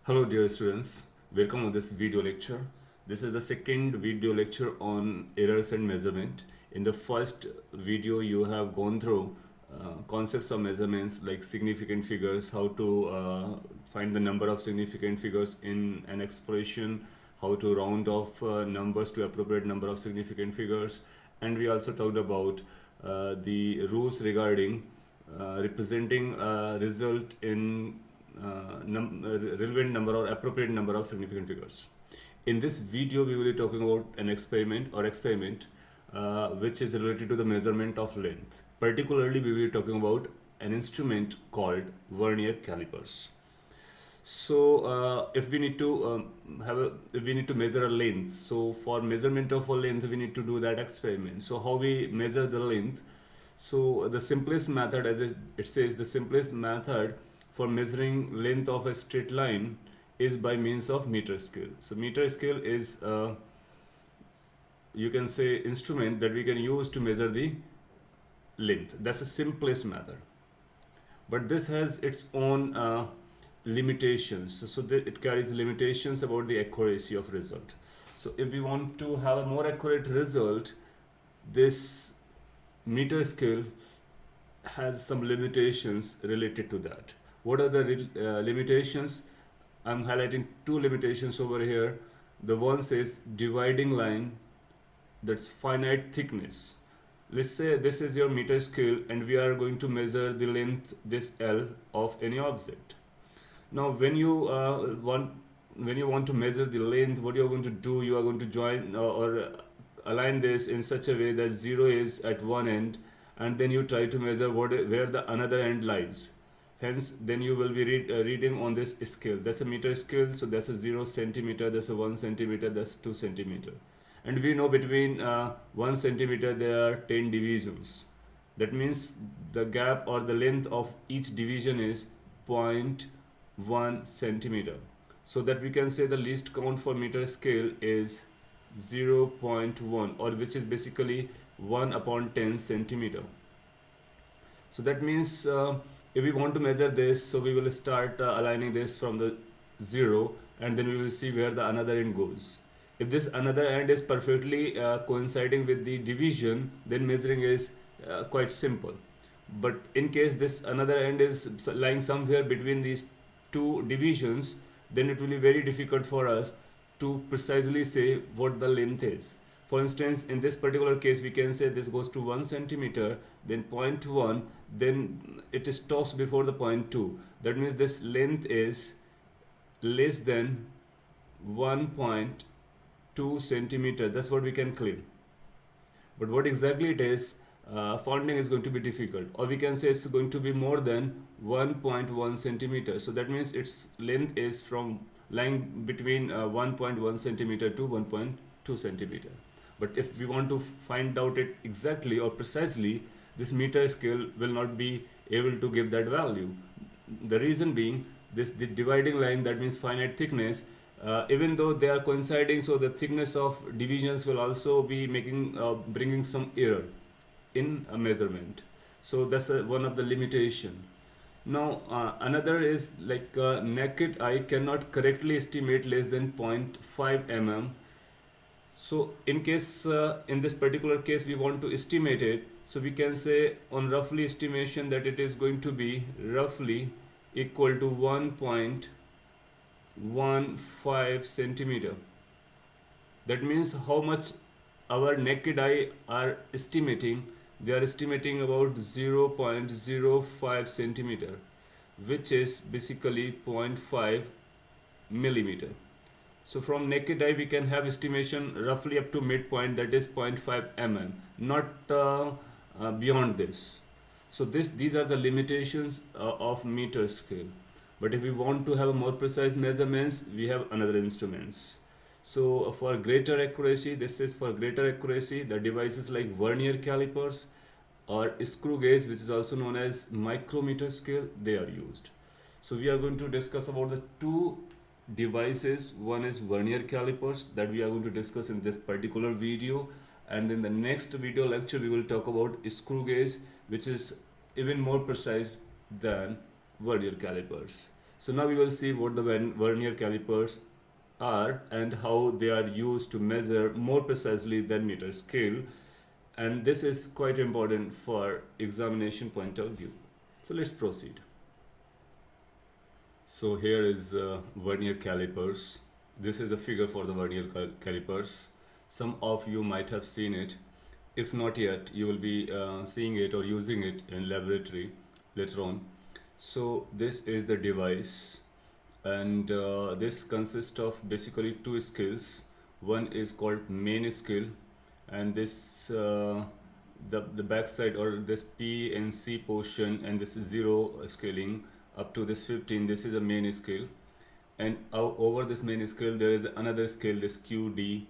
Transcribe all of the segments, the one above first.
Hello dear students, welcome on this video lecture. This is the second video lecture on errors and measurement. In the first video you have gone through concepts of measurements like significant figures, how to find the number of significant figures in an expression, how to round off numbers to appropriate number of significant figures, and we also talked about the rules regarding representing a result in relevant number or appropriate number of significant figures. In this video, we will be talking about an experiment which is related to the measurement of length. Particularly, we will be talking about an instrument called vernier calipers. So, if we need to if we need to measure a length, so for measurement of a length, we need to do that experiment. So, how we measure the length? So, the simplest method, as it says, the simplest method for measuring length of a straight line is by means of meter scale. So, meter scale is you can say instrument that we can use to measure the length. That's the simplest method, but this has its own limitations. So it carries limitations about the accuracy of result. So if we want to have a more accurate result, this meter scale has some limitations related to that. What are the limitations? I'm highlighting two limitations over here. The one says dividing line, that's finite thickness. Let's say this is your meter scale and we are going to measure the length, this L, of any object. Now when you want to measure the length, what you are going to do, you are going to join or align this in such a way that 0 is at one end, and then you try to measure where the another end lies. Hence then you will be reading on this scale. That's a meter scale, so that's a 0 centimeter, that's a 1 centimeter, that's 2 centimeter. And we know between 1 centimeter there are 10 divisions. That means the gap or the length of each division is 0.1 centimeter. So that we can say the least count for meter scale is 0.1, or which is basically 1 upon 10 centimeter. So that means if we want to measure this, so we will start aligning this from the 0, and then we will see where the another end goes. If this another end is perfectly coinciding with the division, then measuring is quite simple. But in case this another end is lying somewhere between these two divisions, then it will be very difficult for us to precisely say what the length is. For instance, in this particular case, we can say this goes to 1 centimeter, then 0.1, then it stops before the 0.2. That means this length is less than 1.2 centimeter. That's what we can claim. But what exactly it is, finding is going to be difficult. Or we can say it's going to be more than 1.1 centimeter. So that means its length is from lying between 1.1 centimeter to 1.2 centimeter. But if we want to find out it exactly or precisely, this meter scale will not be able to give that value. The reason being, the dividing line, that means finite thickness, even though they are coinciding, so the thickness of divisions will also be bringing some error in a measurement. So that's one of the limitation. Now another is like naked eye cannot correctly estimate less than 0.5 mm. So in case in this particular case we want to estimate it, so we can say on roughly estimation that it is going to be roughly equal to 1.15 centimeter. That means how much our naked eye are estimating. They are estimating about 0.05 centimeter, which is basically 0.5 millimeter. So from naked eye we can have estimation roughly up to midpoint, that is 0.5 mm, not beyond this. So these are the limitations of meter scale. But if we want to have more precise measurements, we have another instruments. So for greater accuracy, this is for greater accuracy, the devices like vernier calipers or screw gauge, which is also known as micrometer scale, they are used. So we are going to discuss about the two devices. One is vernier calipers that we are going to discuss in this particular video, and in the next video lecture we will talk about screw gauge, which is even more precise than vernier calipers. So now we will see what the vernier calipers are and how they are used to measure more precisely than meter scale, and this is quite important for examination point of view. So let's proceed. So here is vernier calipers. This is a figure for the vernier calipers. Some of you might have seen it. If not yet, you will be seeing it or using it in laboratory later on. So this is the device, and this consists of basically two scales. One is called main scale, and this the back side, or this P and C portion, and this is 0 scaling up to this 15. This is a main scale, and over this main scale there is another scale, this QD,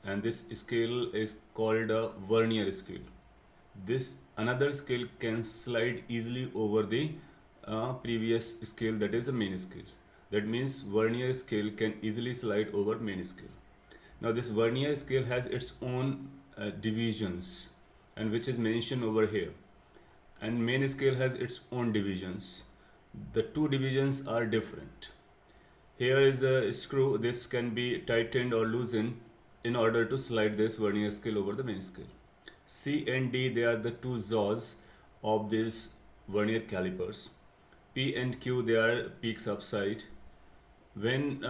and this scale is called a vernier scale. This another scale can slide easily over the previous scale, that is a main scale. That means vernier scale can easily slide over main scale. Now this vernier scale has its own divisions, and which is mentioned over here, and main scale has its own divisions. The two divisions are different. Here is a screw. This can be tightened or loosened in order to slide this vernier scale over the main scale. C and D, they are the two jaws of these vernier calipers. P and Q, they are peaks upside. When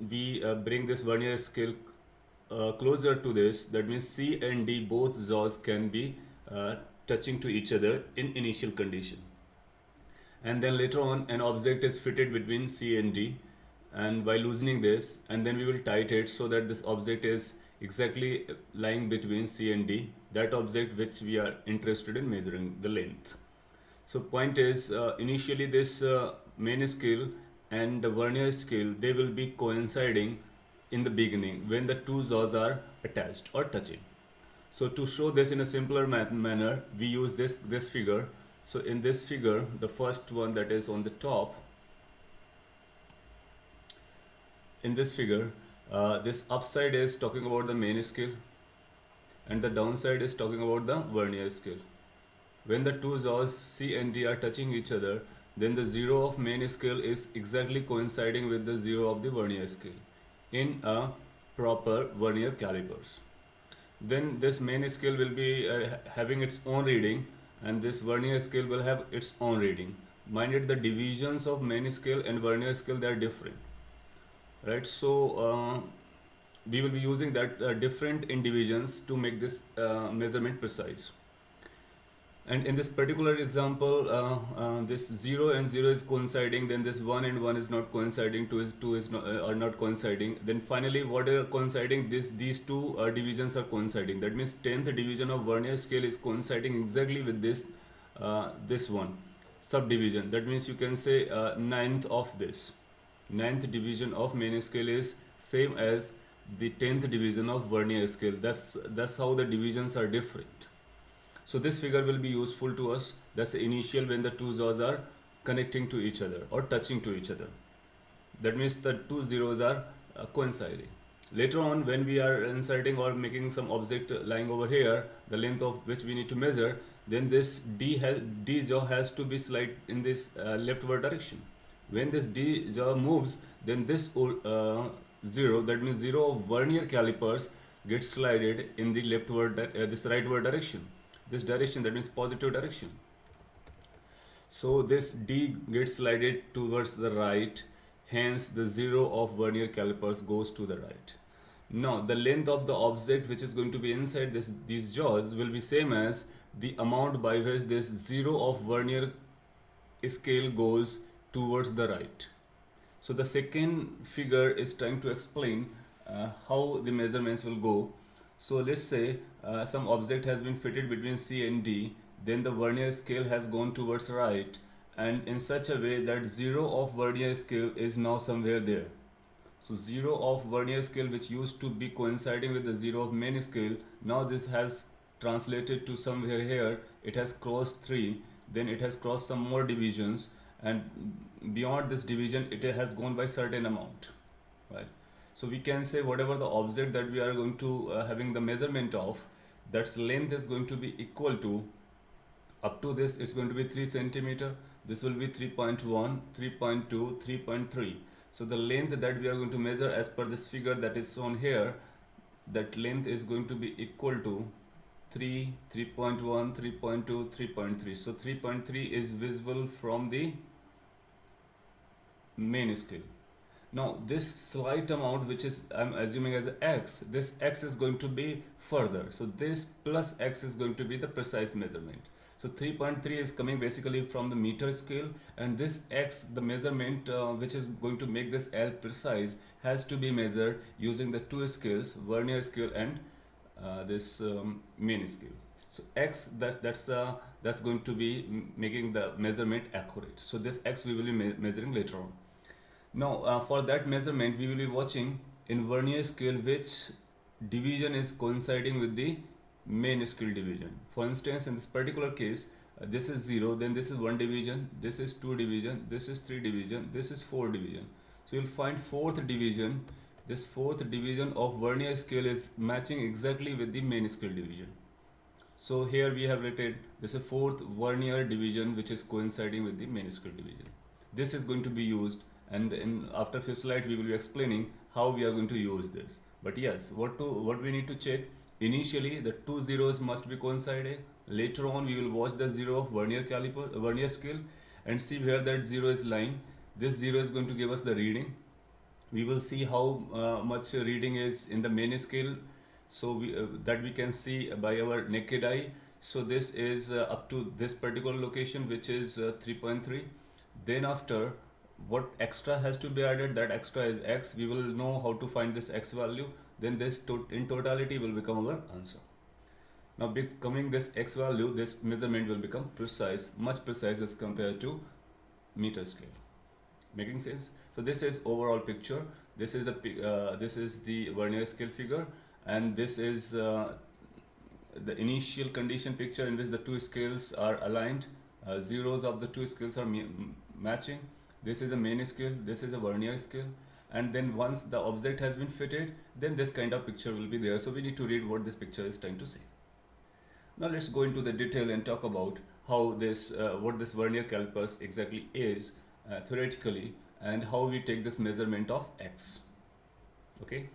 we bring this vernier scale closer to this, that means C and D, both jaws can be touching to each other in initial condition. And then later on an object is fitted between C and D, and by loosening this, and then we will tighten it so that this object is exactly lying between C and D, that object which we are interested in measuring the length. So point is, initially this main scale and the vernier scale, they will be coinciding in the beginning when the two jaws are attached or touching. So to show this in a simpler manner, we use this figure. So in this figure, the first one that is on the top, in this figure, this upside is talking about the main scale, and the downside is talking about the vernier scale. When the two jaws C and D are touching each other, then the 0 of main scale is exactly coinciding with the 0 of the vernier scale in a proper vernier calipers. Then this main scale will be having its own reading, and this vernier scale will have its own reading. Mind it, the divisions of main scale and vernier scale, they are different, right? So we will be using that different in divisions to make this measurement precise. And in this particular example, this 0 and 0 is coinciding, then this 1 and 1 is not coinciding, 2 is not, are not coinciding. Then finally what are coinciding, these two divisions are coinciding. That means 10th division of vernier scale is coinciding exactly with this this one subdivision. That means you can say 9th of this. 9th division of main scale is same as the 10th division of vernier scale. That's how the divisions are different. So this figure will be useful to us. That's the initial when the two jaws are connecting to each other or touching to each other. That means the two zeros are coinciding. Later on, when we are inserting or making some object lying over here, the length of which we need to measure, then this D jaw has to be slide in this leftward direction. When this D jaw moves, then this 0, that means 0 of vernier calipers, gets slided in the leftward, this rightward direction. This direction, that means positive direction. So this D gets slided towards the right, hence the 0 of vernier calipers goes to the right. Now the length of the object which is going to be inside these jaws will be same as the amount by which this 0 of vernier scale goes towards the right. So the second figure is trying to explain how the measurements will go. So let's say some object has been fitted between C and D, then the vernier scale has gone towards right, and in such a way that 0 of vernier scale is now somewhere there. So 0 of vernier scale, which used to be coinciding with the 0 of main scale, now this has translated to somewhere here. It has crossed 3, then it has crossed some more divisions, and beyond this division it has gone by certain amount, right? So we can say whatever the object that we are going to having the measurement of, that's length is going to be equal to, up to this is going to be 3 centimeter, This will be 3.1, 3.2, 3.3. So the length that we are going to measure as per this figure that is shown here, that length is going to be equal to 3, 3.1, 3.2, 3.3. So 3.3 is visible from the main scale. Now this slight amount, which is I'm assuming as x, this x is going to be further. So this plus x is going to be the precise measurement. So 3.3 is coming basically from the meter scale, and this x, the measurement which is going to make this L precise, has to be measured using the two scales, vernier scale and this main scale. So x, that's going to be making the measurement accurate. So this x we will be measuring later on. Now for that measurement we will be watching in vernier scale which division is coinciding with the main scale division. For instance, in this particular case, this is 0, then this is 1 division, this is 2 division, this is 3 division, this is 4 division. So you'll find fourth division, this fourth division of vernier scale is matching exactly with the main scale division. So here we have written this is fourth vernier division which is coinciding with the main scale division. This is going to be used, and after few slides we will be explaining how we are going to use this. But yes, what we need to check, initially the two zeros must be coinciding. Later on we will watch the zero of vernier scale and see where that zero is lying. This zero is going to give us the reading. We will see how much reading is in the main scale, so that we can see by our naked eye. So this is up to this particular location, which is 3.3. Then after, what extra has to be added, that extra is x. We will know how to find this x value, then this in totality will become our answer. Now becoming this x value, this measurement will become precise, much precise as compared to meter scale. Making sense? So this is overall picture. This is the vernier scale figure, and this is the initial condition picture in which the two scales are aligned. Zeros of the two scales are matching. This is a main scale, this is a vernier scale, and then once the object has been fitted, then this kind of picture will be there. So we need to read what this picture is trying to say. Now let's go into the detail and talk about how this what this vernier calipers exactly is theoretically, and how we take this measurement of x. Okay.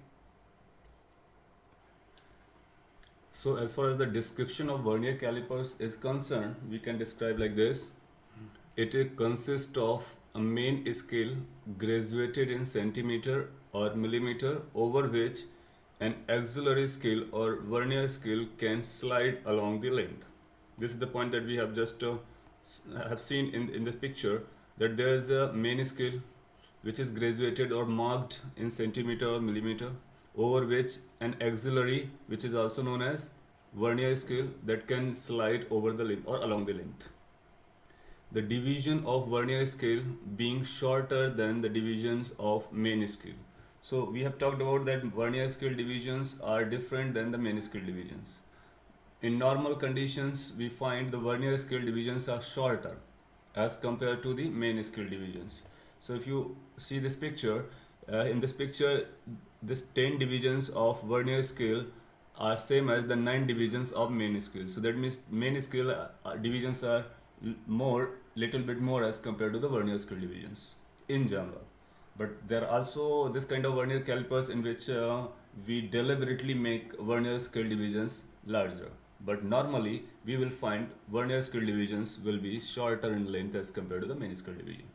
So as far as the description of vernier calipers is concerned, we can describe like this. It consists of a main scale graduated in centimeter or millimeter, over which an auxiliary scale or vernier scale can slide along the length. This is the point that we have just have seen in this picture, that there is a main scale which is graduated or marked in centimeter or millimeter, over which an auxiliary, which is also known as vernier scale, that can slide over the length or along the length. The division of vernier scale being shorter than the divisions of main scale. So we have talked about that vernier scale divisions are different than the main scale divisions. In normal conditions, we find the vernier scale divisions are shorter as compared to the main scale divisions. So if you see this picture, in this picture, this 10 divisions of vernier scale are same as the 9 divisions of main scale. So that means main scale divisions are little bit more as compared to the vernier scale divisions in general. But there are also this kind of vernier calipers in which we deliberately make vernier scale divisions larger. But normally we will find vernier scale divisions will be shorter in length as compared to the main scale division.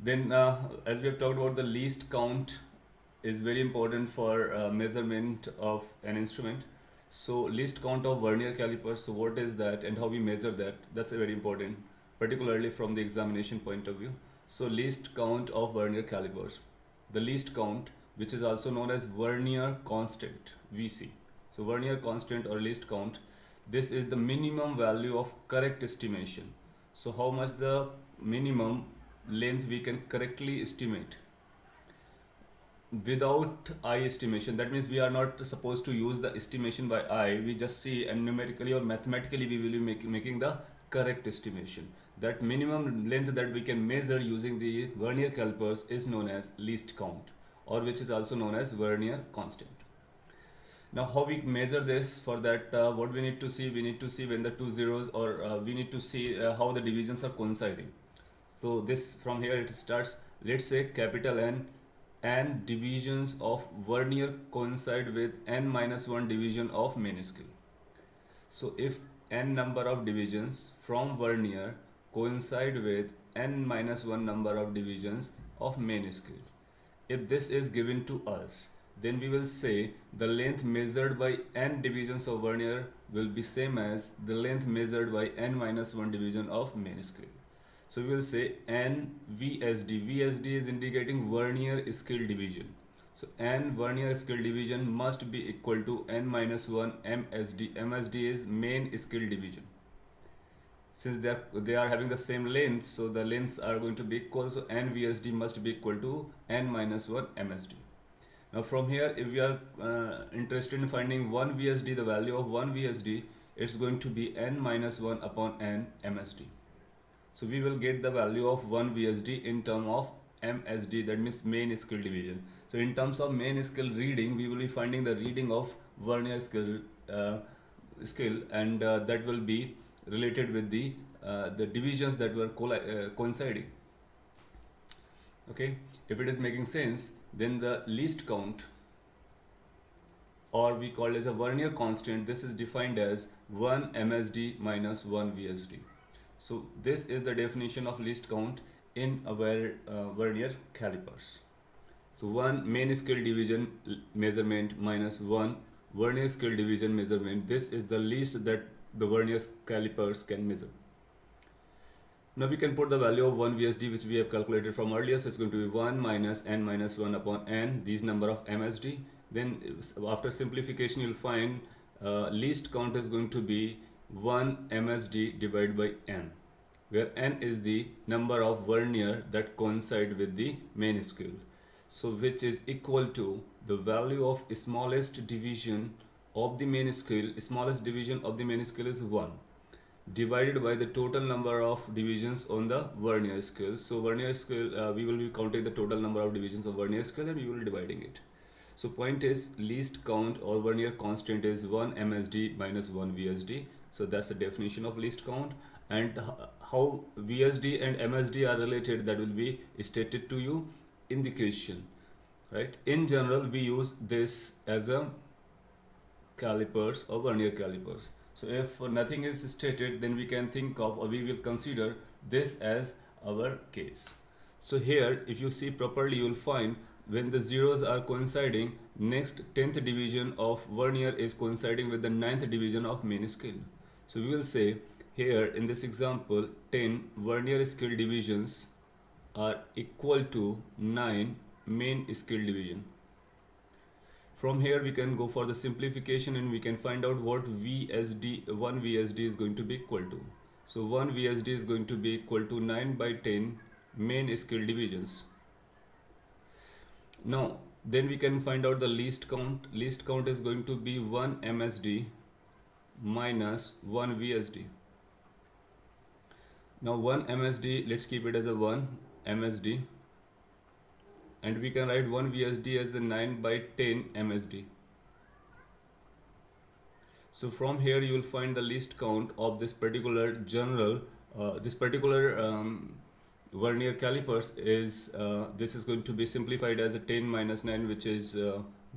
Then as we have talked about, the least count is very important for measurement of an instrument. So least count of vernier calipers, so what is that and how we measure that, that's very important, particularly from the examination point of view. So least count of vernier calipers, the least count, which is also known as vernier constant, VC. So vernier constant or least count, this is the minimum value of correct estimation. So how much the minimum length we can correctly estimate without eye estimation. That means we are not supposed to use the estimation by eye, we just see, and numerically or mathematically we will be making the correct estimation. That minimum length that we can measure using the vernier calipers is known as least count, or which is also known as vernier constant. Now how we measure this? For that, what we need to see? We need to see when the two zeros, or we need to see how the divisions are coinciding. So this, from here it starts. Let's say capital N divisions of vernier coincide with n minus 1 division of main scale. So if n number of divisions from vernier coincide with n minus 1 number of divisions of main scale, if this is given to us, then we will say the length measured by n divisions of vernier will be same as the length measured by n minus 1 division of main scale. So we will say n VSD. VSD is indicating vernier scale division. So n vernier scale division must be equal to n minus 1 MSD. MSD is main scale division. Since they are having the same length, so the lengths are going to be equal. So n VSD must be equal to n minus 1 MSD. Now from here, if we are interested in finding 1 VSD, the value of 1 VSD, it's going to be n minus 1 upon n MSD. So we will get the value of 1 VSD in terms of MSD, that means main scale division. So in terms of main scale reading, we will be finding the reading of vernier scale, and that will be related with the divisions that were coinciding. Okay, if it is making sense, then the least count, or we call it as a vernier constant, this is defined as 1 MSD minus 1 VSD. So this is the definition of least count in a vernier calipers. So 1 main scale division measurement minus 1 vernier scale division measurement, this is the least that the vernier calipers can measure. Now we can put the value of 1 VSD, which we have calculated from earlier. So it's going to be 1 minus n minus 1 upon n, these number of MSD. Then after simplification, you'll find least count is going to be 1 MSD divided by n, where n is the number of vernier that coincide with the main scale. So which is equal to the value of smallest division of the main scale. Smallest division of the main scale is 1, divided by the total number of divisions on the vernier scale. So vernier scale, we will be counting the total number of divisions of vernier scale, and we will be dividing it. So point is, least count or vernier constant is 1 MSD minus 1 VSD. So that's the definition of least count. And how VSD and MSD are related, that will be stated to you in the question, right? In general, we use this as a calipers or vernier calipers. So if nothing is stated, then we can think of, or we will consider this as our case. So here, if you see properly, you will find when the zeros are coinciding, next 10th division of vernier is coinciding with the 9th division of main scale. So we will say here in this example, 10 vernier scale divisions are equal to 9 main scale division. From here we can go for the simplification, and we can find out what VSD, 1 VSD is going to be equal to. So 1 VSD is going to be equal to 9 by 10 main scale divisions. Now then we can find out the least count. Least count is going to be 1 MSD minus 1 VSD. Now 1 MSD, let's keep it as a 1 MSD, and we can write 1 VSD as a 9 by 10 MSD. So from here you will find the least count of this particular general, vernier calipers is, this is going to be simplified as a 10 minus 9, which is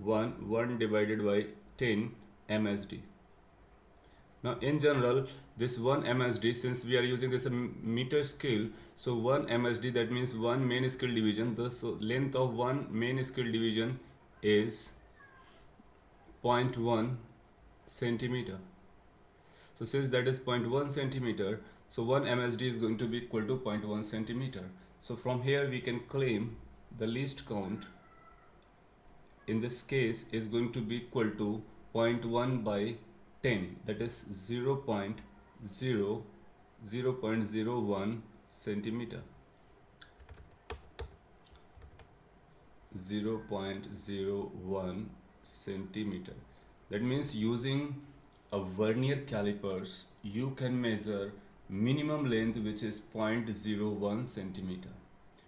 1 divided by 10 MSD. Now in general, this 1 MSD, since we are using this meter scale, so 1 MSD, that means 1 main scale division. The length of 1 main scale division is 0.1 centimeter. So since that is 0.1 centimeter, so 1 MSD is going to be equal to 0.1 centimeter. So from here we can claim the least count in this case is going to be equal to 0.1 by 10, that is 0.01 centimeter. 0.01 centimeter. That means using a vernier calipers, you can measure minimum length, which is 0.01 centimeter.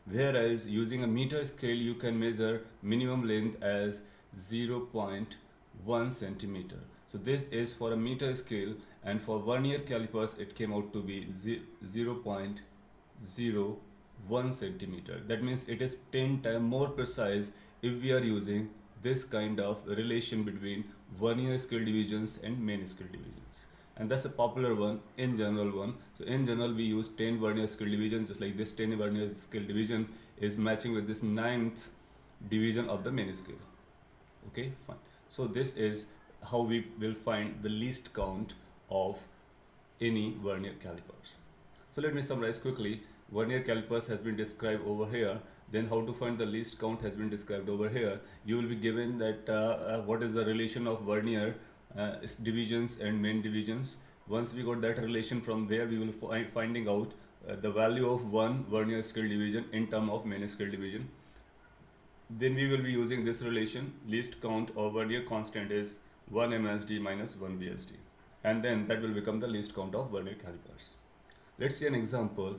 Whereas using a meter scale, you can measure minimum length as 0.1 1 centimeter. So this is for a meter scale, and for vernier calipers it came out to be 0.01 centimeter. That means it is 10 times more precise if we are using this kind of relation between vernier scale divisions and main scale divisions. And that's a popular one in general one. So in general we use 10 vernier scale divisions, just like this 10 vernier scale division is matching with this 9th division of the main scale. Okay, fine. So this is how we will find the least count of any vernier calipers. So let me summarize quickly. Vernier calipers has been described over here. Then how to find the least count has been described over here. You will be given that what is the relation of vernier divisions and main divisions. Once we got that relation, from there we will finding out the value of one vernier scale division in term of main scale division. Then we will be using this relation. Least count of vernier constant is 1 MSD minus 1 VSD, and then that will become the least count of vernier calipers. Let's see an example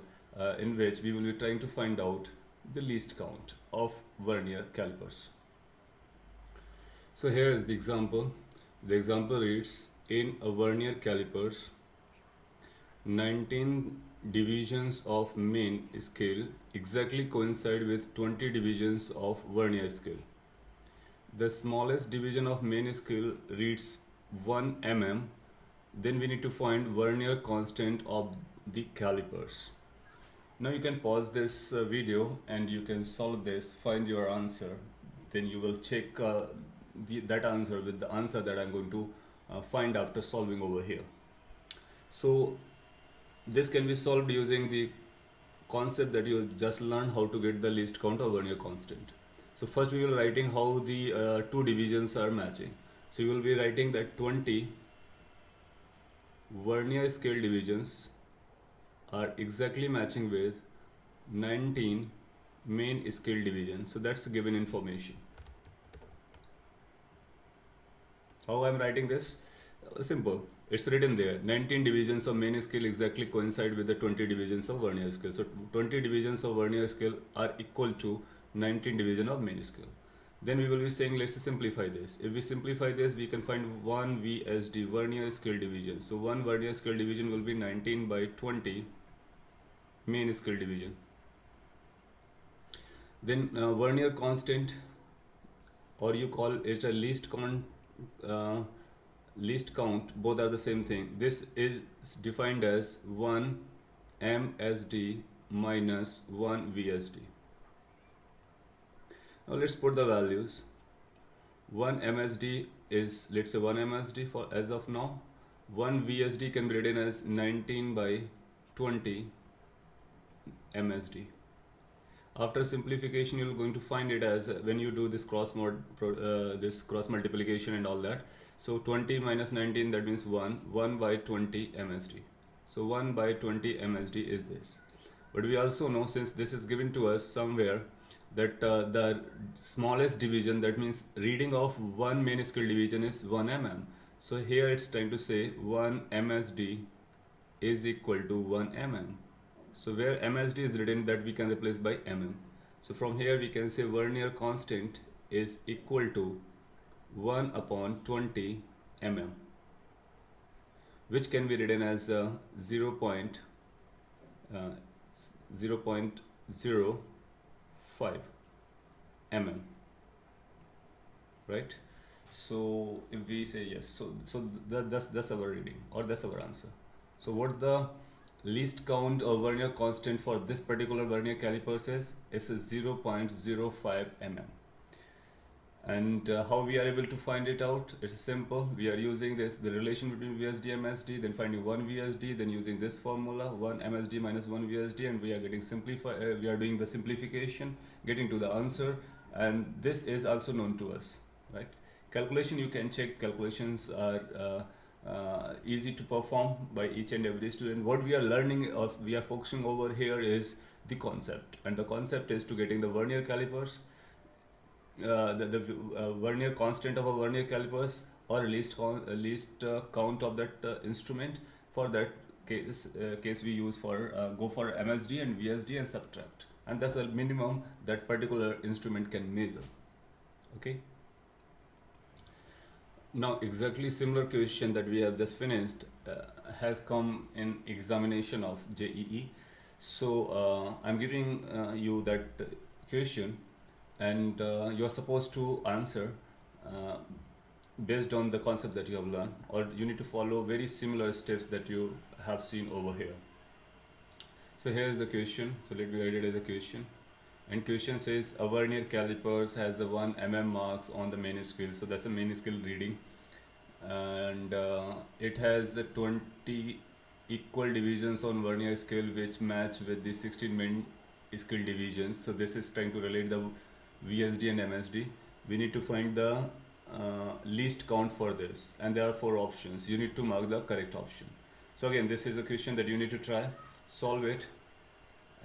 in which we will be trying to find out the least count of vernier calipers. So here is the example. The example reads, in a vernier calipers, 19 divisions of main scale exactly coincide with 20 divisions of vernier scale. The smallest division of main scale reads 1 mm. Then we need to find vernier constant of the calipers. Now you can pause this video and you can solve this, find your answer. Then you will check that answer with the answer that I'm going to find after solving over here. So this can be solved using the concept that you just learned, how to get the least count of vernier constant. So first we will writing how the two divisions are matching. So you will be writing that 20 vernier scale divisions are exactly matching with 19 main scale divisions. So that's given information. How I'm writing this? Simple. It's written there. 19 divisions of main scale exactly coincide with the 20 divisions of vernier scale. So 20 divisions of vernier scale are equal to 19 division of main scale. Then we will be saying, let's simplify this. If we simplify this, we can find 1 VSD, vernier scale division. So 1 vernier scale division will be 19 by 20 main scale division. Then vernier constant, or you call it a least count, both are the same thing. This is defined as 1 MSD minus 1 VSD. Now let's put the values. 1 MSD is, let's say 1 MSD for as of now. 1 VSD can be written as 19 by 20 MSD. After simplification, you're going to find it as when you do this cross multiplication and all that. So 20 minus 19, that means 1 by 20 MSD. So 1 by 20 MSD is this. But we also know, since this is given to us somewhere, that the smallest division, that means reading of one main scale division, is 1 mm. So here it's time to say 1 MSD is equal to 1 mm. So where MSD is written, that we can replace by mm. So from here we can say vernier constant is equal to 1 upon 20 mm, which can be written as 0.05 mm, right? So if we say yes, so that's our reading, or that's our answer. So what the least count of vernier constant for this particular vernier calipers is 0.05 mm. And how we are able to find it out? It's simple. We are using the relation between VSD and MSD, then finding 1 VSD, then using this formula 1 MSD minus 1 VSD, and we are getting we are doing the simplification, getting to the answer, and this is also known to us, right? Calculation, you can check. Calculations are easy to perform by each and every student. What we are learning, or we are focusing over here, is the concept, and the concept is to getting the vernier calipers, the vernier constant of a vernier calipers, or least count of that instrument. For that case we use go for MSD and VSD and subtract, and that's the minimum that particular instrument can measure. Okay. Now, exactly similar question that we have just finished has come in examination of JEE. So I'm giving you that question, and you are supposed to answer uh, based on the concept that you have learned, or you need to follow very similar steps that you have seen over here. So here is the question. So let me write it as a question. And question says a vernier calipers has the 1 mm marks on the main scale. So that's a main scale reading, and it has 20 equal divisions on vernier scale which match with the 16 main scale divisions. So this is trying to relate the VSD and MSD. We need to find the least count for this, and there are 4 options. You need to mark the correct option. So again, this is a question that you need to try, solve it,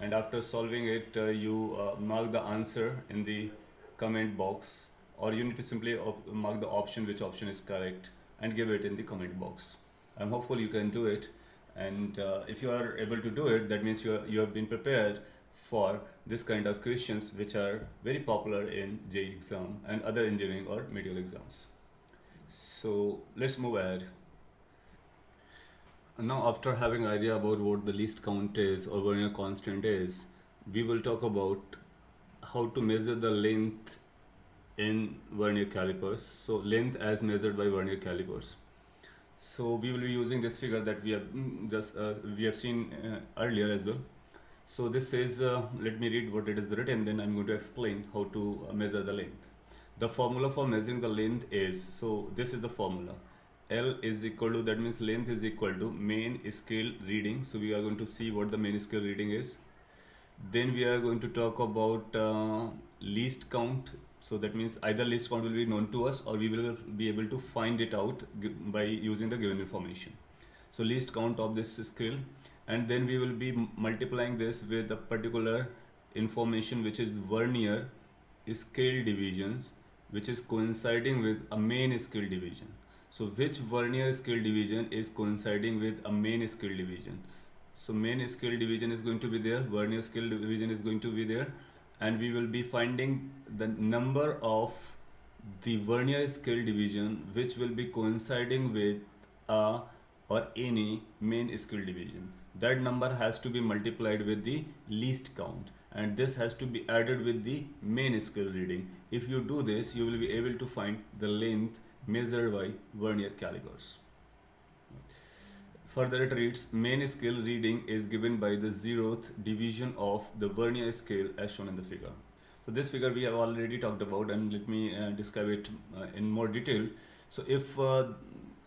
and after solving it you mark the answer in the comment box, or you need to simply mark the option, which option is correct, and give it in the comment box. I'm hopeful you can do it, and if you are able to do it, that means you have been prepared for this kind of questions which are very popular in JEE exam and other engineering or medical exams. So let's move ahead. Now, after having idea about what the least count is or vernier constant is, we will talk about how to measure the length in vernier calipers. So length as measured by vernier calipers. So we will be using this figure that we have just we have seen earlier as well. So this says, let me read what it is written, then I'm going to explain how to measure the length. The formula for measuring the length is, so this is the formula. L is equal to, that means length is equal to main scale reading. So we are going to see what the main scale reading is. Then we are going to talk about least count. So that means either least count will be known to us, or we will be able to find it out by using the given information. So least count of this scale, and then we will be multiplying this with a particular information which is vernier scale divisions, which is coinciding with a main scale division. So which vernier scale division is coinciding with a main scale division? So main scale division is going to be there, vernier scale division is going to be there, and we will be finding the number of the vernier scale division which will be coinciding with a or any main scale division. That number has to be multiplied with the least count, and this has to be added with the main scale reading. If you do this, you will be able to find the length measured by vernier calipers. Further it reads, main scale reading is given by the 0th division of the vernier scale as shown in the figure. So this figure we have already talked about, and let me describe it in more detail. So if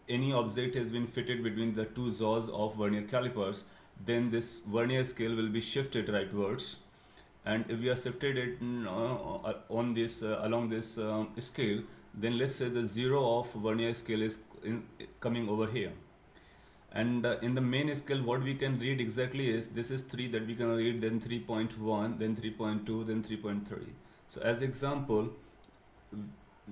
any object has been fitted between the two jaws of vernier calipers, then this vernier scale will be shifted rightwards, and if we are shifted it on this along this scale, then let's say the 0 of vernier scale is coming over here, and in the main scale what we can read exactly is, this is 3 that we can read, then 3.1, then 3.2, then 3.3. So as example,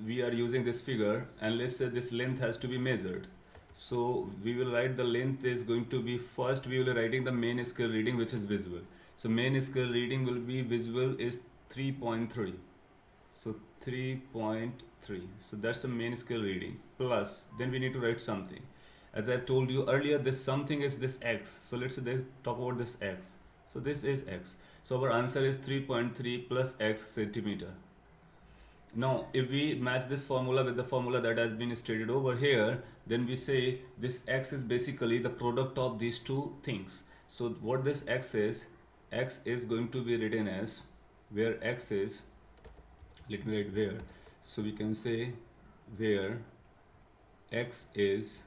we are using this figure, and let's say this length has to be measured. So we will write the length is going to be, first we will be writing the main scale reading which is visible. So main scale reading will be visible is 3.3. So 3.3. So that's the main scale reading. Plus, then we need to write something. As I told you earlier, this something is this x. So let's talk about this x. So this is x. So our answer is 3.3 plus x centimeter. Now, if we match this formula with the formula that has been stated over here, then we say this x is basically the product of these two things. So what this x is going to be written as, where x is, let me write where. So we can say where x is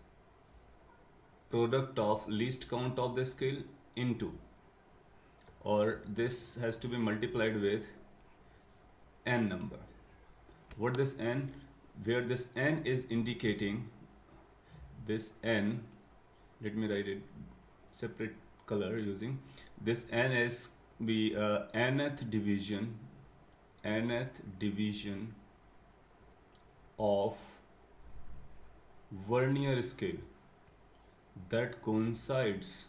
product of least count of the scale into, or this has to be multiplied with n number. What this n, where this n is indicating, this n, let me write it separate color using this n is the nth division of vernier scale that coincides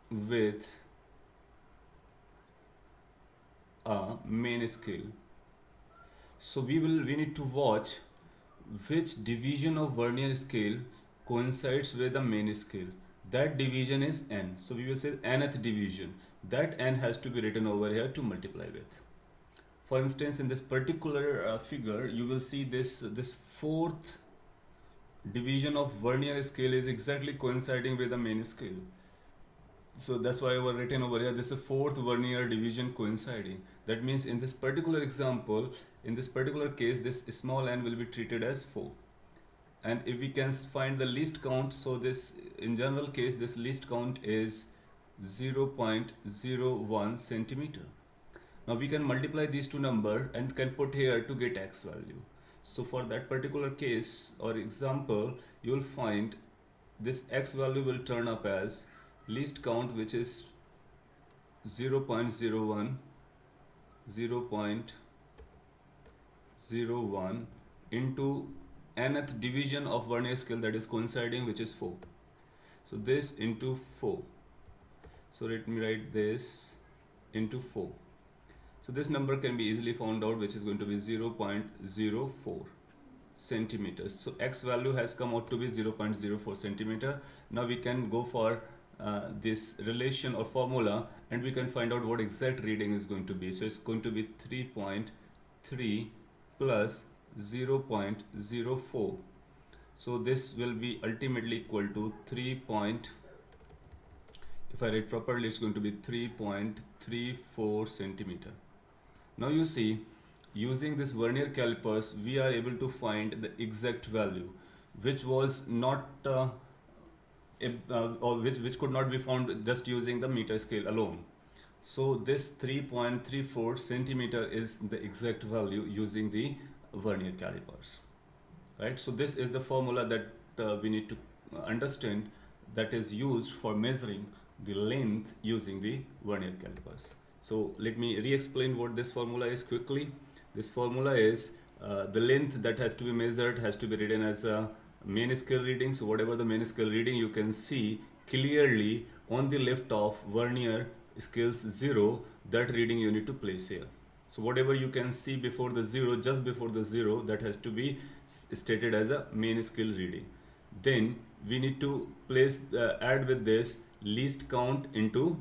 with a main scale. So we need to watch which division of vernier scale coincides with the main scale. That division is n. So we will say nth division. That n has to be written over here to multiply with. For instance, in this particular figure, you will see this fourth division of vernier scale is exactly coinciding with the main scale. So that's why I was written over here, this is fourth vernier division coinciding. That means in this particular example, in this particular case, this small n will be treated as 4. And if we can find the least count, so this, in general case, this least count is 0.01 centimeter. Now we can multiply these two numbers and can put here to get x value. So for that particular case or example, you will find this x value will turn up as least count, which is 0.01 into nth division of vernier scale, that is coinciding, which is 4. So this into 4. So let me write this into 4. So this number can be easily found out, which is going to be 0.04 centimeters. So x value has come out to be 0.04 centimeter. Now we can go for this relation or formula, and we can find out what exact reading is going to be. So it's going to be 3.3 plus 0.04. So this will be ultimately equal to 3. If I write properly, it's going to be 3.34 centimeter. Now you see, using this vernier calipers, we are able to find the exact value, which was not or which could not be found just using the meter scale alone. So this 3.34 centimeter is the exact value using the vernier calipers, right? So this is the formula that we need to understand, that is used for measuring the length using the vernier calipers. So let me re-explain what this formula is quickly. This formula is the length that has to be measured has to be written as a main scale reading. So whatever the main scale reading, you can see clearly on the left of vernier scales 0, that reading you need to place here. So whatever you can see before the 0, just before the 0, that has to be stated as a main scale reading. Then we need to place add with this least count into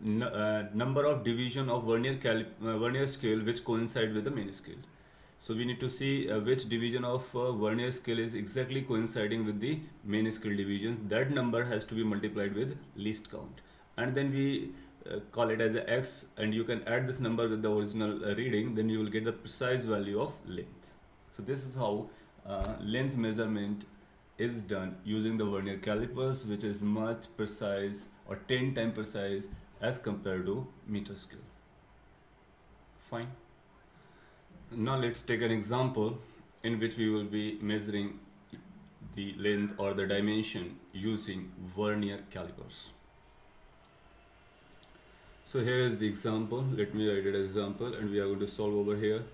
number of division of vernier scale which coincide with the main scale. So we need to see which division of vernier scale is exactly coinciding with the main scale divisions. That number has to be multiplied with least count, and then we call it as a x, and you can add this number with the original reading, then you will get the precise value of length. So this is how length measurement is done using the vernier calipers, which is much precise or 10 times precise as compared to meter scale. Fine. Now let's take an example in which we will be measuring the length or the dimension using vernier calipers. So here is the example. Let me write it as example, and we are going to solve over here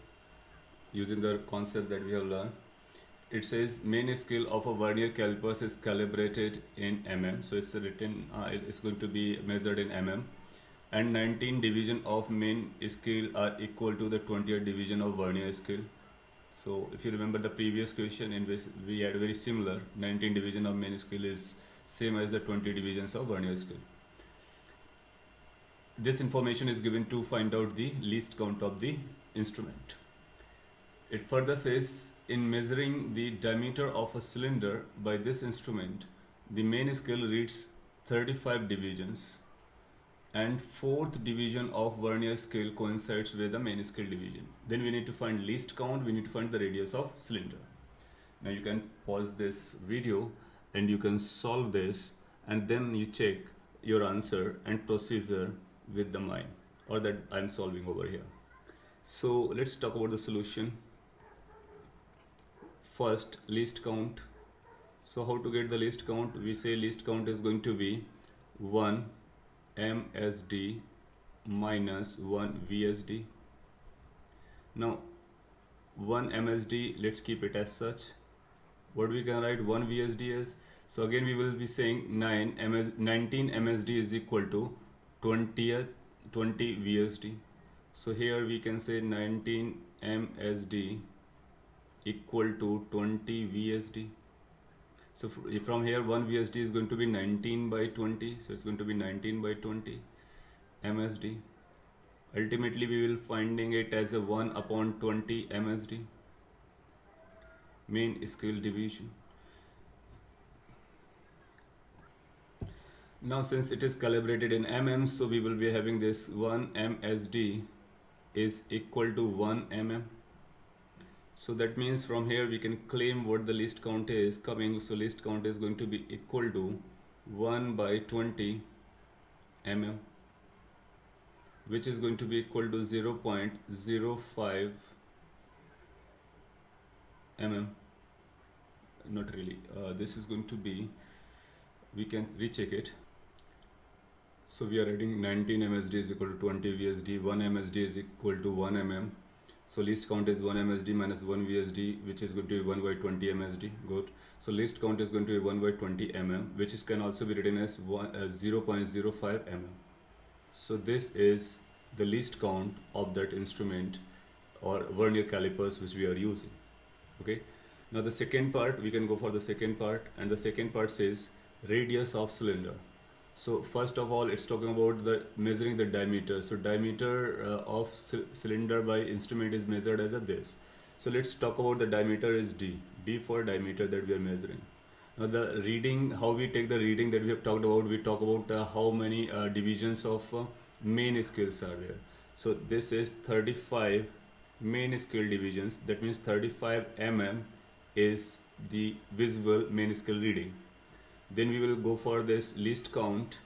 using the concept that we have learned. It says main scale of a vernier calipers is calibrated in mm. So it's written, it's going to be measured in mm. And 19 division of main scale are equal to the 20th division of vernier scale. So if you remember the previous question in which we had very similar, 19 division of main scale is same as the 20 divisions of vernier scale. This information is given to find out the least count of the instrument. It further says, in measuring the diameter of a cylinder by this instrument, the main scale reads 35 divisions, and fourth division of vernier scale coincides with the main scale division. Then we need to find least count, we need to find the radius of cylinder. Now you can pause this video and you can solve this, and then you check your answer and procedure with the mine or that I'm solving over here. So let's talk about the solution. First, least count. So how to get the least count? We say least count is going to be 1 MSD minus 1 VSD. Now 1 MSD, let's keep it as such. What we can write 1 VSD as? So again we will be saying 19 MSD is equal to 20 VSD. So here we can say 19 MSD equal to 20 VSD. So from here 1 VSD is going to be 19 by 20, so it's going to be 19 by 20 MSD. Ultimately we will finding it as a 1 upon 20 MSD, mean scale division. Now since it is calibrated in mm, so we will be having this 1 MSD is equal to 1 mm. So that means from here we can claim what the least count is coming. So least count is going to be equal to 1 by 20 mm, which is going to be equal to 0.05 mm. Not really, this is going to be, we can recheck it. So we are adding 19 MSD is equal to 20 VSD, 1 MSD is equal to 1 mm. So least count is 1 MSD minus 1 VSD, which is going to be 1 by 20 MSD. Good. So least count is going to be 1 by 20 mm, which can also be written as 0.05 mm. So this is the least count of that instrument or vernier calipers which we are using. Okay. Now the second part, we can go for the second part, and the second part says radius of cylinder. So first of all, it's talking about the measuring the diameter. So diameter of cylinder by instrument is measured as this. So let's talk about the diameter is D. D for diameter that we are measuring. Now the reading, how we take the reading that we have talked about, we talk about how many divisions of main scales are there. So this is 35 main scale divisions. That means 35 mm is the visible main scale reading. Then we will go for this least count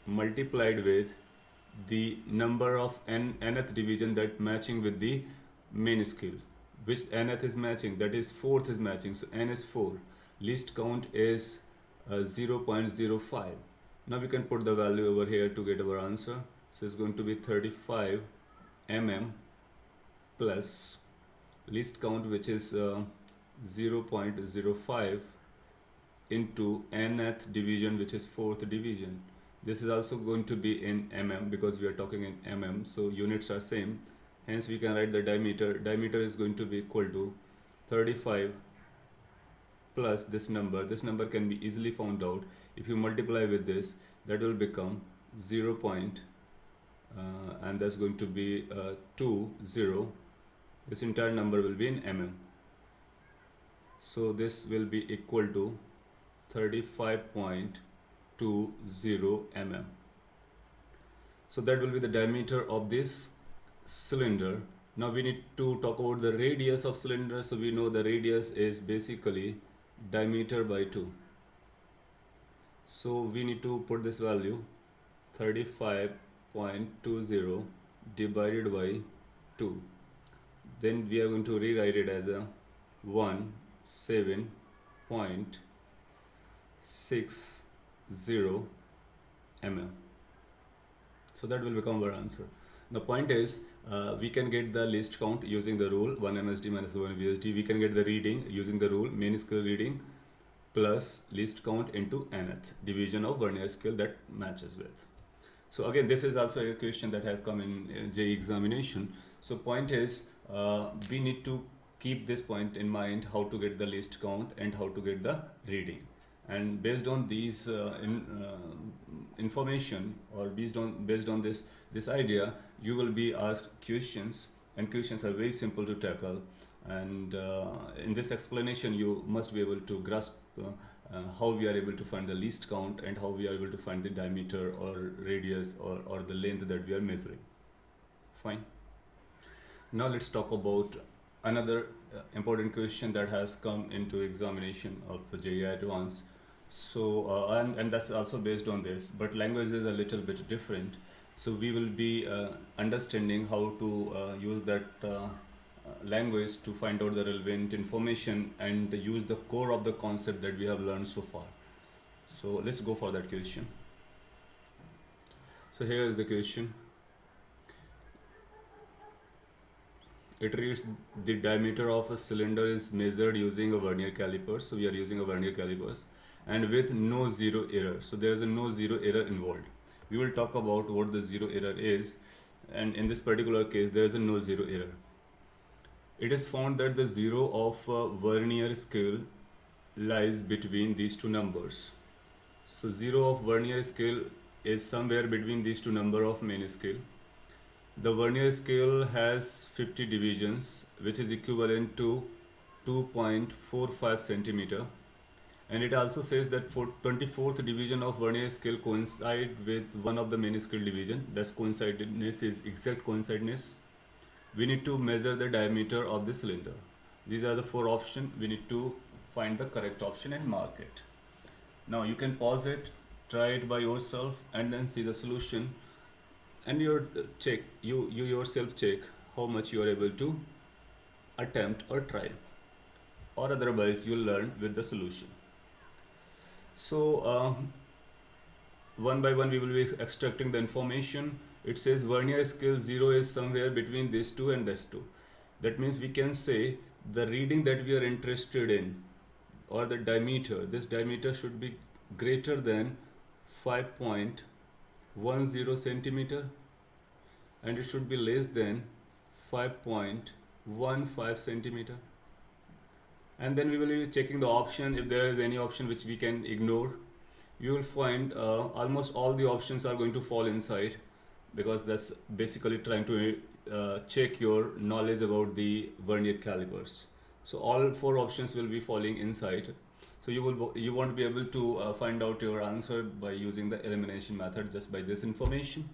multiplied with the number of nth division that matching with the main scale. Which nth is matching? That is fourth is matching. So n is 4. Least count is 0.05. Now we can put the value over here to get our answer. So it's going to be 35 mm plus least count, which is 0.05 into nth division, which is fourth division. This is also going to be in mm because we are talking in mm, so units are same. Hence we can write the diameter. Diameter is going to be equal to 35 plus this number. This number can be easily found out. If you multiply with this, that will become 0. And that's going to be 20. This entire number will be in mm. So this will be equal to 35.20 mm. So that will be the diameter of this cylinder. Now we need to talk about the radius of cylinder. So we know the radius is basically diameter by 2. So we need to put this value 35.20 divided by 2. Then we are going to rewrite it as a 17.60 mm. So that will become our answer. The point is, we can get the least count using the rule 1 MSD minus 1 VSD. We can get the reading using the rule main scale reading plus least count into nth division of vernier scale that matches with. So again, this is also a question that have come in JEE examination. So point is, we need to keep this point in mind, how to get the least count and how to get the reading. And based on these information, or based on this idea, you will be asked questions, and questions are very simple to tackle. And in this explanation, you must be able to grasp how we are able to find the least count and how we are able to find the diameter or radius or the length that we are measuring. Fine. Now let's talk about another important question that has come into examination of the JEE Advanced. So and that's also based on this, but language is a little bit different. So we will be understanding how to use that language to find out the relevant information and use the core of the concept that we have learned so far. So let's go for that question. So here is the question. It reads, the diameter of a cylinder is measured using a vernier caliper. So we are using a vernier calipers and with no zero error. So there is a no zero error involved. We will talk about what the zero error is. and in this particular case there is a no zero error. It is found that the zero of vernier scale lies between these two numbers. So zero of vernier scale is somewhere between these two number of main scale. The vernier scale has 50 divisions, which is equivalent to 2.45 centimeter. And it also says that for 24th division of vernier scale coincide with one of the main scale division. That's coincideness is exact coincideness. We need to measure the diameter of the cylinder. These are the four options. We need to find the correct option and mark it. Now you can pause it, try it by yourself, and then see the solution. And you yourself check how much you are able to attempt or try, or otherwise you'll learn with the solution. So one by one we will be extracting the information. It says vernier scale 0 is somewhere between this two and this two. That means we can say the reading that we are interested in, or the diameter, this diameter should be greater than 5.10 centimeter, and it should be less than 5.15 centimeter. And then we will be checking the option. If there is any option which we can ignore, you will find almost all the options are going to fall inside, because that's basically trying to check your knowledge about the vernier calipers. So all four options will be falling inside. So you won't be able to find out your answer by using the elimination method just by this information.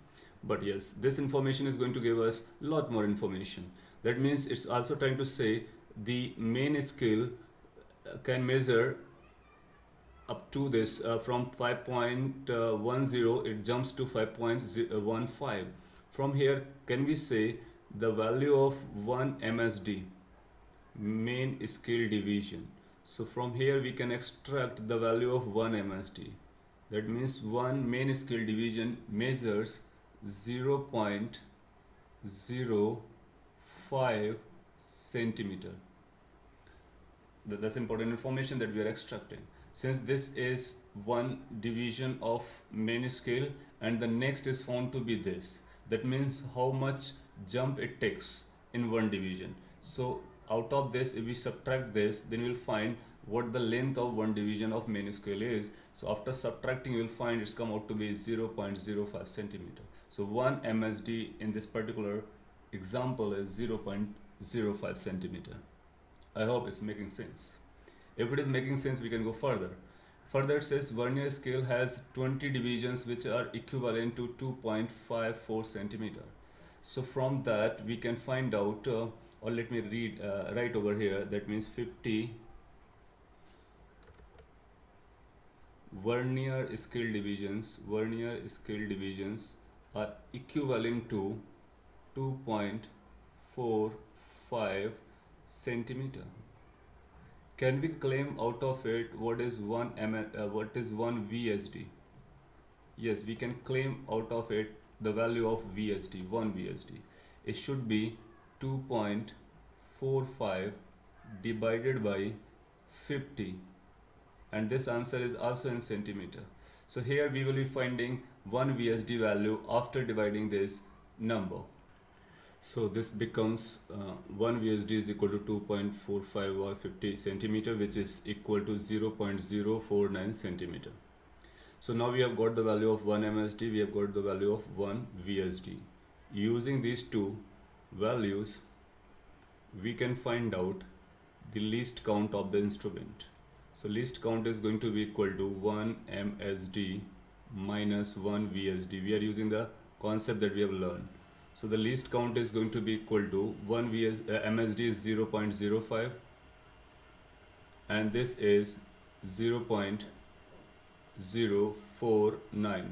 But yes, this information is going to give us a lot more information. That means it's also trying to say the main scale can measure up to this from 5.10 it jumps to 5.15. From here can we say the value of 1 MSD, main scale division. So from here we can extract the value of 1 MSD. That means one main scale division measures 0.05 centimeter. That's important information that we are extracting. Since this is one division of main scale and the next is found to be this, that means how much jump it takes in one division. So out of this, if we subtract this, then we'll find what the length of one division of main scale is. So after subtracting, you'll find it's come out to be 0.05 centimeter. So 1 MSD in this particular example is 0.05 centimeter. I hope it's making sense. If it is making sense, we can go further. Further, it says vernier scale has 20 divisions which are equivalent to 2.54 centimeter. So from that we can find out, or let me read right over here, that means 50 vernier scale divisions are equivalent to 2.45 centimeter. Can we claim out of it what is one VSD? Yes, we can claim out of it the value of VSD, 1 VSD. It should be 2.45 divided by 50, and this answer is also in centimeter. So here we will be finding 1 VSD value after dividing this number. So this becomes 1 VSD is equal to 2.45 or 50 centimeter, which is equal to 0.049 centimeter. So now we have got the value of 1 MSD, we have got the value of 1 VSD. Using these two values, we can find out the least count of the instrument. So least count is going to be equal to 1 MSD minus 1 VSD. We are using the concept that we have learned. So the least count is going to be equal to 1 MSD is 0.05 and this is 0.049.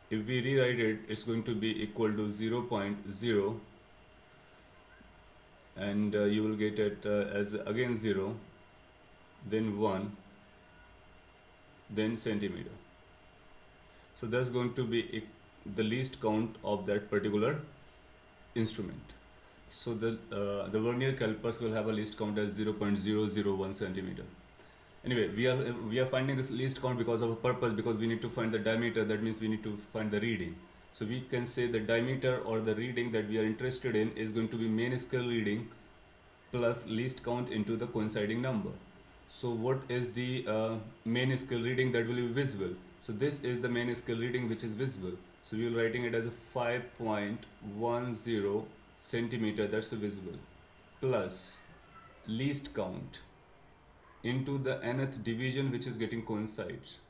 If we rewrite it, it's going to be equal to 0.0, and you will get it as again 0, then 1, then centimeter. So that's going to be the least count of that particular instrument. So the vernier calipers will have a least count as 0.001 centimeter. Anyway, we are finding this least count because of a purpose, because we need to find the diameter. That means we need to find the reading. So we can say the diameter or the reading that we are interested in is going to be main scale reading plus least count into the coinciding number. So what is the main scale reading that will be visible? So this is the main scale reading which is visible. So we will writing it as a 5.10 centimeter, that's visible, plus least count into the nth division which is getting coincides.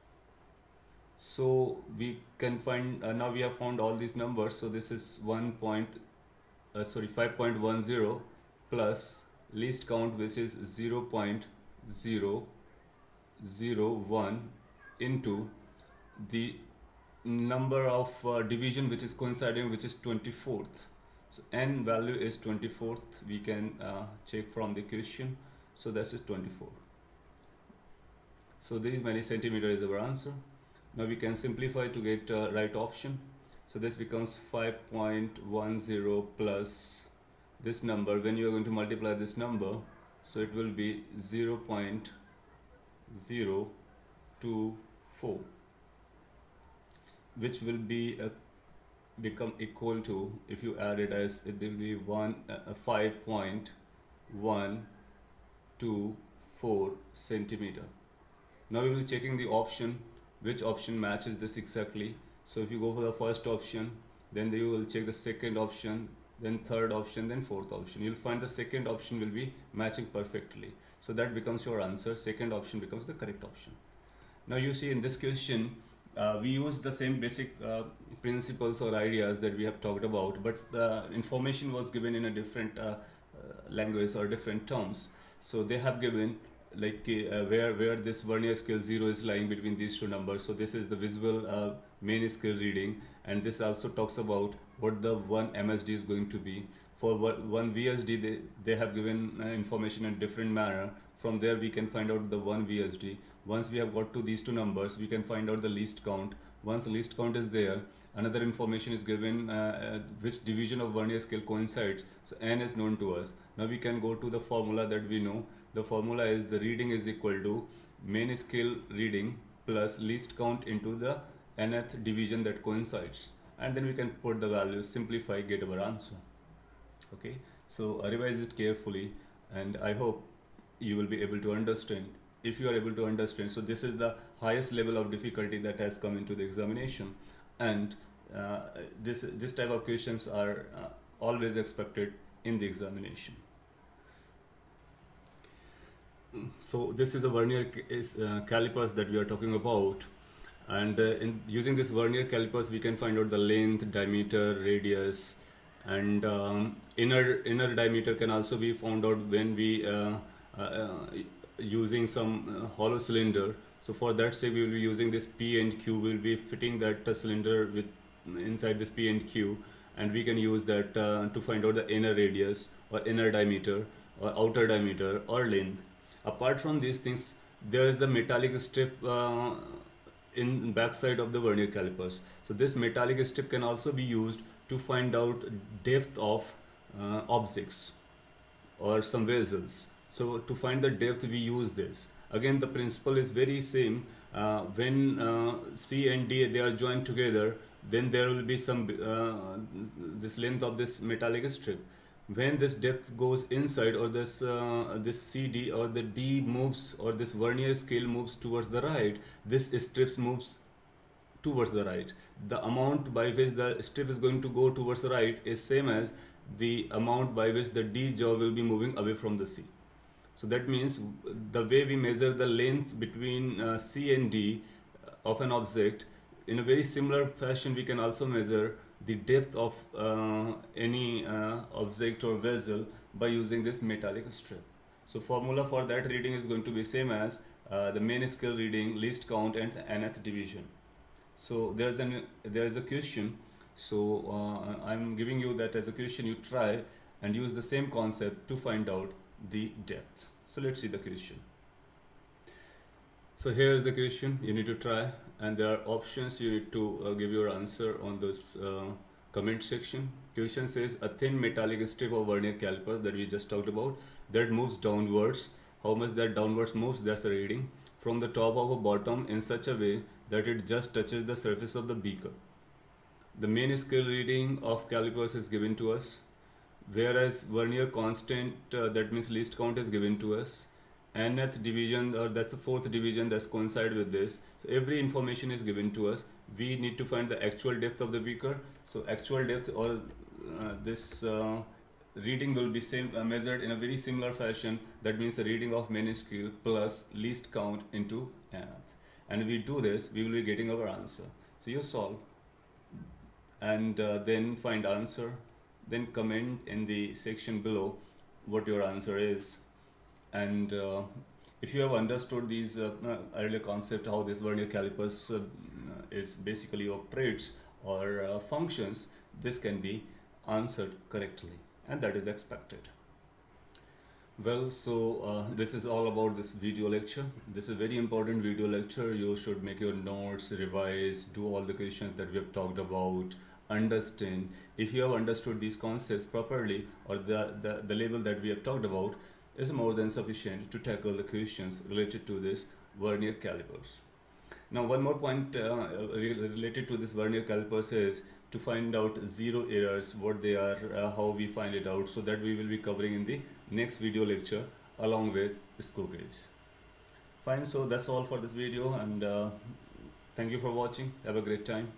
So we can find now we have found all these numbers. So this is 5.10 plus least count which is 0.001 into the number of division which is coinciding, which is 24th. So n value is 24th. We can check from the question. So that is 24. So these many centimeter is our answer. Now we can simplify to get right option. So this becomes 5.10 plus this number. When you are going to multiply this number, so it will be 0.024, which will be become equal to, if you add it, as it will be 5.124 centimeter. Now we will be checking the option, which option matches this exactly. So if you go for the first option, then you will check the second option, then third option, then fourth option. You'll find the second option will be matching perfectly. So that becomes your answer. Second option becomes the correct option. Now you see in this question, we use the same basic principles or ideas that we have talked about, but the information was given in a different language or different terms. So they have given like where this vernier scale 0 is lying between these two numbers. So this is the visible main scale reading, and this also talks about what the 1 MSD is going to be. For 1 VSD, they have given information in different manner. From there we can find out the 1 VSD. Once we have got to these two numbers, we can find out the least count. Once the least count is there, another information is given which division of vernier scale coincides. So n is known to us. Now we can go to the formula that we know. The formula is the reading is equal to main scale reading plus least count into the nth division that coincides, and then we can put the values, simplify, get our answer. Okay, so revise it carefully, and I hope you will be able to understand. If you are able to understand, so this is the highest level of difficulty that has come into the examination, and this type of questions are always expected in the examination. So this is the vernier calipers that we are talking about, and in using this vernier calipers we can find out the length, diameter, radius, and inner diameter can also be found out when we using some hollow cylinder. So for that sake we will be using this P and Q. We will be fitting that cylinder with inside this P and Q, and we can use that to find out the inner radius or inner diameter or outer diameter or length. Apart from these things, there is a metallic strip in backside of the vernier calipers. So this metallic strip can also be used to find out depth of objects or some vessels. So to find the depth we use this. Again the principle is very same. When C and D they are joined together, then there will be some this length of this metallic strip. When this depth goes inside, or this CD or the D moves, or this vernier scale moves towards the right, this strips moves towards the right. The amount by which the strip is going to go towards the right is same as the amount by which the D jaw will be moving away from the C. So that means the way we measure the length between C and D of an object, in a very similar fashion we can also measure the depth of any object or vessel by using this metallic strip. So formula for that reading is going to be same as the main scale reading, least count, and nth division. So there is a question. So I'm giving you that as a question. You try and use the same concept to find out the depth. So let's see the question. So here is the question. You need to try, and there are options. You need to give your answer on this comment section. Question says a thin metallic strip of vernier calipers that we just talked about that moves downwards. How much that downwards moves, that's the reading, from the top of a bottom in such a way that it just touches the surface of the beaker. The main scale reading of calipers is given to us, whereas vernier constant, that means least count, is given to us. Nth division, or that's the fourth division that's coincide with this. So every information is given to us. We need to find the actual depth of the beaker. So actual depth, or this reading will be measured in a very similar fashion. That means the reading of main scale plus least count into nth. And if we do this, we will be getting our answer. So you solve and then find answer, then comment in the section below what your answer is. And if you have understood these earlier concept, how this vernier calipers is basically operates or functions, this can be answered correctly, and that is expected. Well, so this is all about this video lecture. This is a very important video lecture. You should make your notes, revise, do all the questions that we have talked about, understand. If you have understood these concepts properly, or the level that we have talked about is more than sufficient to tackle the questions related to this vernier calipers. Now, one more point related to this vernier calipers is to find out zero errors, what they are, how we find it out, so that we will be covering in the next video lecture along with screw gauge. Fine, so that's all for this video, and thank you for watching. Have a great time.